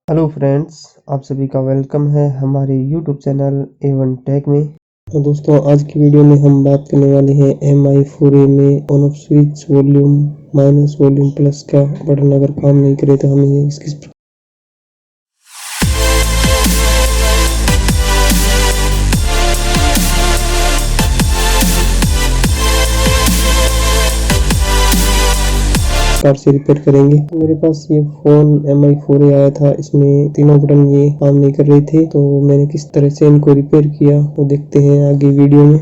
Hello friends, आप सभी का वेलकम है हमारे यूट्यूब चैनल A1 टेक में। तो दोस्तों, आज की वीडियो में हम बात करने वाले हैं MI4A में on off switch volume minus volume plus का बटन अगर काम नहीं करे तो हमें किस प्रकार से रिपेयर करेंगे। मेरे पास ये फोन MI4A आया था, इसमें तीनों बटन ये काम नहीं कर रहे थे, तो मैंने किस तरह से इनको रिपेयर किया वो देखते हैं आगे वीडियो में।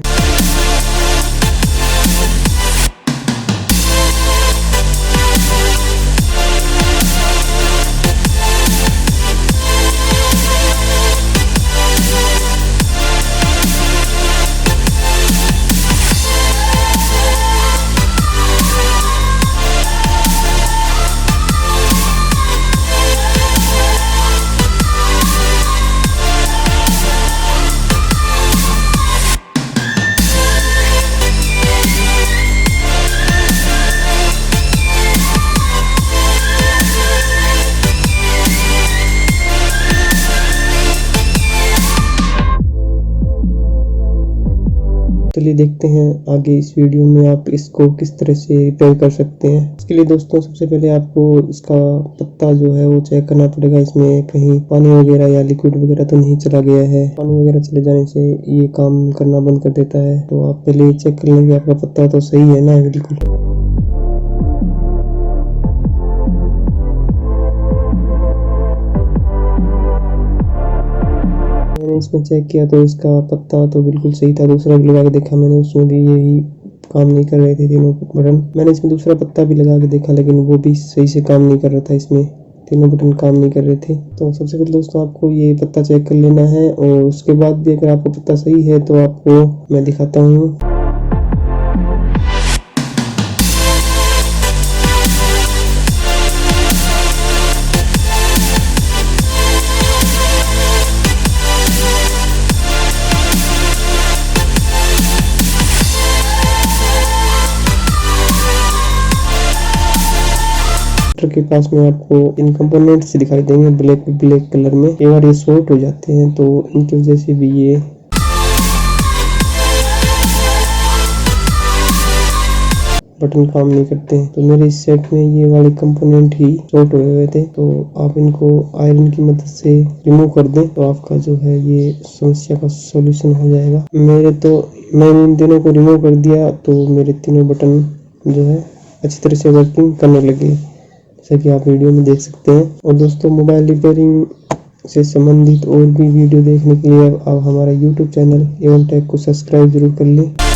चलिए देखते हैं आगे इस वीडियो में आप इसको किस तरह से रिपेयर कर सकते हैं। इसके लिए दोस्तों, सबसे पहले आपको इसका पत्ता जो है वो चेक करना पड़ेगा। इसमें कहीं पानी वगैरह या लिक्विड वगैरह तो नहीं चला गया है। पानी वगैरह चले जाने से ये काम करना बंद कर देता है, तो आप पहले चेक कर लेंगे आपका पत्ता तो सही है ना। बिल्कुल मैंने इसमें चेक किया तो इसका पत्ता तो बिल्कुल सही था। दूसरा भी लगा के देखा मैंने, उसमें भी यही काम नहीं कर रहे थे तीनों बटन। मैंने इसमें दूसरा पत्ता भी लगा के देखा, लेकिन वो भी सही से काम नहीं कर रहा था। इसमें तीनों बटन काम नहीं कर रहे थे। तो सबसे पहले दोस्तों, आपको ये पत्ता चेक कर लेना है, और उसके बाद भी अगर आपको पत्ता सही है तो आपको मैं दिखाता हूँ। के पास में आपको इन कंपोनेंट्स दिखाई देंगे ब्लैक कलर में। कई बार ये शॉर्ट हो जाते हैं, तो इनकी वजह से भी ये बटन काम नहीं करते हैं। तो मेरे इस सेट में ये वाले कंपोनेंट ही शॉर्ट हुए थे, तो आप इनको आयरन की मदद से रिमूव कर दें तो आपका जो है ये समस्या का सॉल्यूशन हो जाएगा। मैंने इन दोनों को रिमूव कर दिया, तो मेरे तीनों बटन जो है अच्छी तरह से वर्किंग करने लगे, जैसा कि आप वीडियो में देख सकते हैं। और दोस्तों, मोबाइल रिपेयरिंग से संबंधित और भी वीडियो देखने के लिए आप हमारा YouTube चैनल A1 टेक को सब्सक्राइब जरूर कर लें।